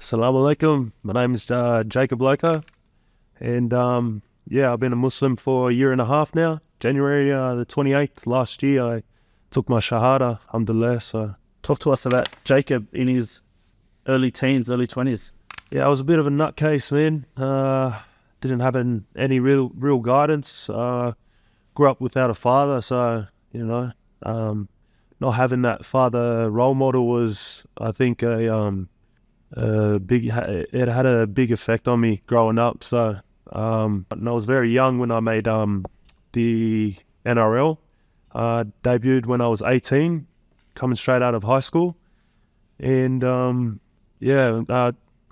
Assalamu alaikum. My name is Jacob Loco, and yeah, I've been a Muslim for a year and a half now. January the 28th last year, I took my Shahada, alhamdulillah. So Talk to us about Jacob in his early teens, early 20s. yeah, I was a bit of a nutcase, man. Didn't have any real guidance. Grew up without a father, so not having that father role model was, I think, it had a big effect on me growing up. So and I was very young when I made the NRL. Debuted when I was 18, coming straight out of high school, and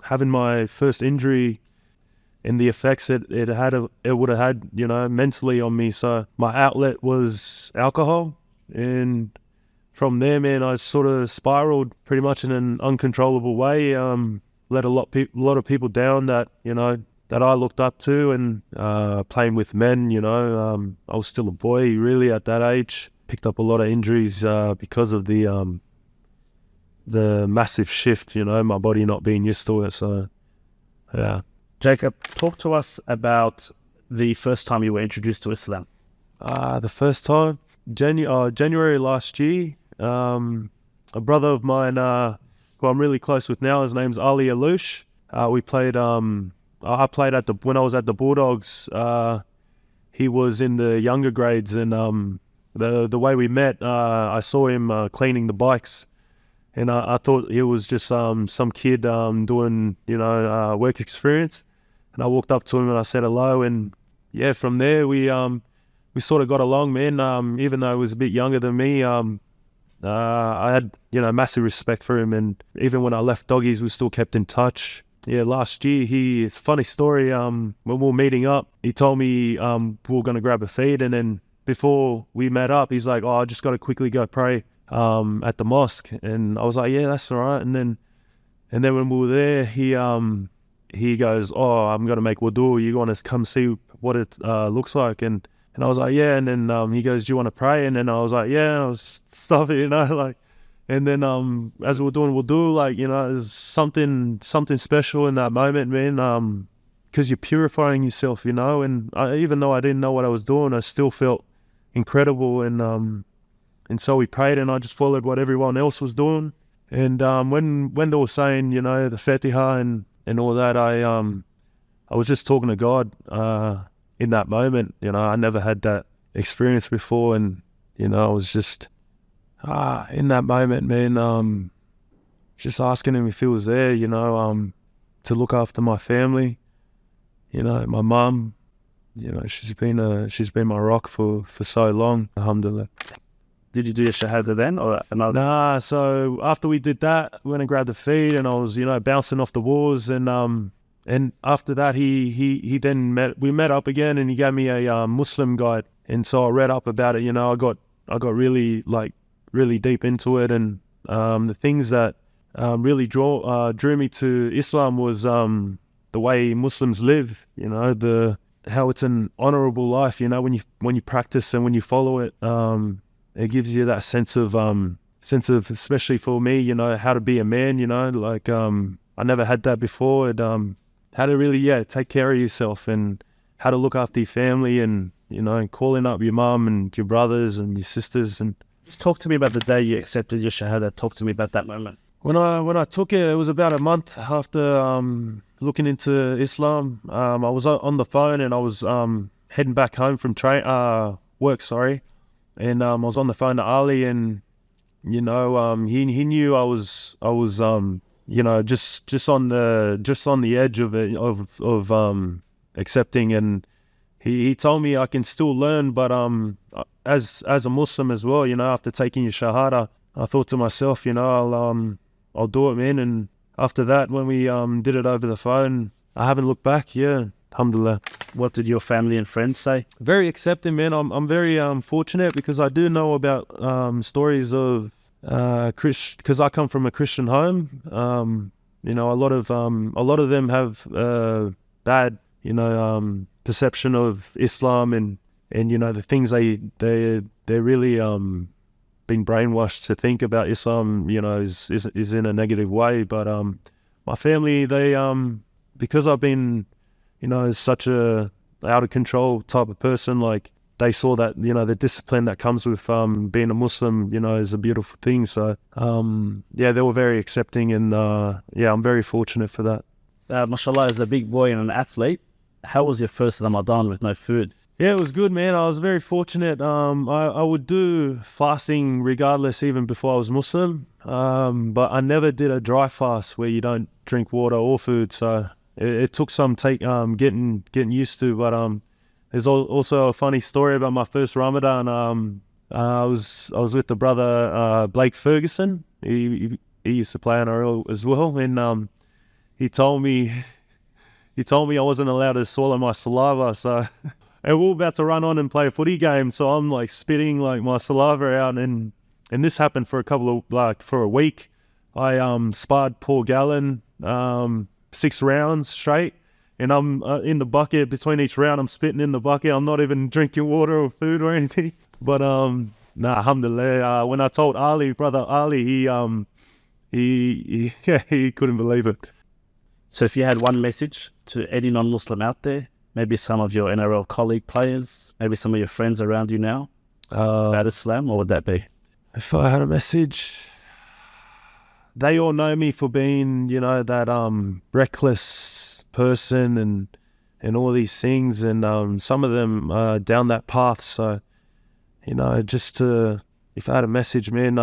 having my first injury and the effects it would have had, mentally on me. So my outlet was alcohol, and from there, man, I sort of spiraled pretty much in an uncontrollable way. Let a lot of people down that that I looked up to, and playing with men. I was still a boy really at that age. Picked up a lot of injuries because of the massive shift. My body not being used to it. So yeah. Jacob, talk to us about the first time you were introduced to Islam. The first time, January last year. A brother of mine, who I'm really close with now, his name's Ali Alouche. We played. I played when I was at the Bulldogs. He was in the younger grades, and the way we met, I saw him cleaning the bikes, and I thought he was just some kid doing work experience. And I walked up to him and I said hello, and yeah, from there we sort of got along, man. Even though he was a bit younger than me, I had massive respect for him, and even when I left Doggies, we still kept in touch. Yeah, last year, funny story. When we were meeting up, he told me we were going to grab a feed, and then before we met up, he's like, "Oh, I just got to quickly go pray at the mosque," and I was like, "Yeah, that's all right." And then when we were there, he goes, "Oh, I'm going to make wudu. You want to come see what it looks like?" And I was like, "Yeah." And then he goes, "Do you want to pray?" And then I was like, "Yeah." And I was stuffy, like. And then as we were doing wudu, there's something special in that moment, man. Because you're purifying yourself, And even though I didn't know what I was doing, I still felt incredible. And so we prayed, and I just followed what everyone else was doing. And when they were saying, the Fatiha and all that, I was just talking to God in that moment. I never had that experience before, and I was just in that moment, man, just asking him if he was there, to look after my family. My mum, she's been my rock for so long, alhamdulillah. Did you do your Shahada then, or another? Nah, so after we did that, we went and grabbed the feed, and I was, bouncing off the walls, and after that, we met up again, and he gave me a Muslim guide, and so I read up about it. I got really deep into it, and the things that really drew me to Islam was the way Muslims live. How it's an honorable life. When you practice and when you follow it, it gives you that sense of, especially for me, how to be a man. I never had that before. And how to really take care of yourself, and how to look after your family, and calling up your mum and your brothers and your sisters. And Just talk to me about the day you accepted your Shahada. Talk to me about that moment. when I took it, it was about a month after looking into Islam. I was on the phone, and I was heading back home from work, and I was on the phone to Ali, and he knew I was just on the edge of it, of accepting, and he told me I can still learn, but as a Muslim as well, after taking your Shahada, I thought to myself, I'll do it, man. And after that, when we did it over the phone, I haven't looked back. Yeah, alhamdulillah. What did your family and friends say? Very accepting, man. I'm very fortunate, because I do know about stories of because I come from a Christian home. A lot of them have bad perception of Islam, and the things they're really been brainwashed to think about Islam, is in a negative way. But my family, they because I've been, such a out of control type of person, like they saw that, the discipline that comes with being a Muslim, is a beautiful thing. So they were very accepting, and I'm very fortunate for that. Mashallah, as a big boy and an athlete, how was your first Ramadan with no food? Yeah, it was good, man. I was very fortunate. I would do fasting regardless, even before I was Muslim. But I never did a dry fast where you don't drink water or food. So it took some getting used to. But there's also a funny story about my first Ramadan. I was with the brother Blake Ferguson. He used to play NRL as well, and he told me I wasn't allowed to swallow my saliva. So. And we were about to run on and play a footy game, so I'm like spitting like my saliva out, and this happened for for a week. I sparred Paul Gallen 6 rounds straight, and I'm in the bucket between each round. I'm spitting in the bucket. I'm not even drinking water or food or anything. But alhamdulillah. When I told Ali, brother Ali, he couldn't believe it. So if you had one message to any non-Muslim out there, maybe some of your NRL colleague players, maybe some of your friends around you now, about Islam, what would that be? If I had a message, they all know me for being, that reckless person and all these things, and some of them are down that path. So, if I had a message, man,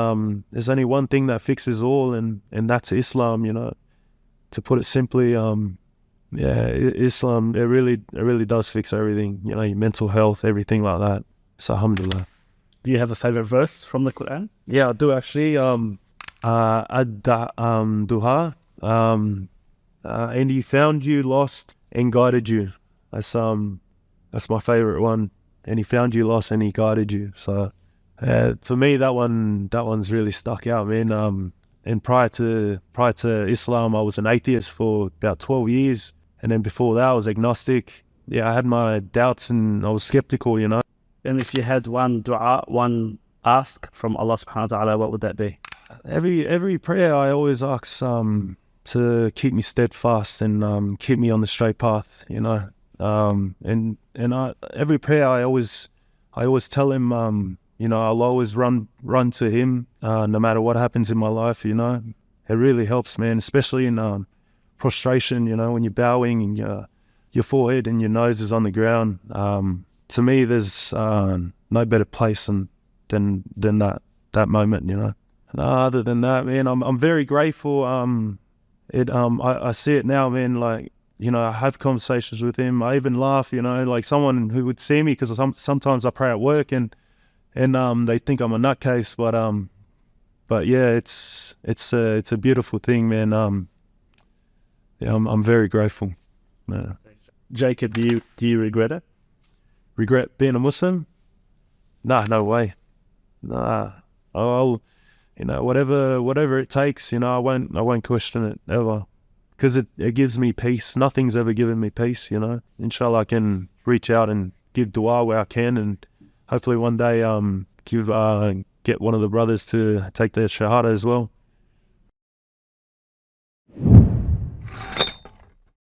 there's only one thing that fixes all, and that's Islam. To put it simply, Islam, it really does fix everything, your mental health, everything like that. So alhamdulillah. Do you have a favorite verse from the Quran? Yeah, I do actually. Duha, and he found you lost and guided you. That's my favorite one. And he found you lost and he guided you. So for me, that one's really stuck out, man. And prior to Islam, I was an atheist for about 12 years. And then before that, I was agnostic. Yeah, I had my doubts and I was skeptical, And if you had one dua, one ask from Allah subhanahu wa ta'ala, what would that be? Every prayer I always ask to keep me steadfast and keep me on the straight path, every prayer I always tell him, I'll always run to him no matter what happens in my life, It really helps, man, especially in prostration, when you're bowing and your forehead and your nose is on the ground. To me, there's no better place than that moment, And other than that, man, I'm very grateful. I see it now, man. Like, I have conversations with him. I even laugh, like someone who would see me, because sometimes I pray at work and they think I'm a nutcase, but yeah, it's a beautiful thing, man. I'm very grateful. Jacob, do you regret it? Regret being a Muslim? Nah, no way. Nah, I'll whatever it takes, I won't question it ever, because it gives me peace. Nothing's ever given me peace, Inshallah, I can reach out and give dua where I can, and hopefully one day get one of the brothers to take their shahada as well.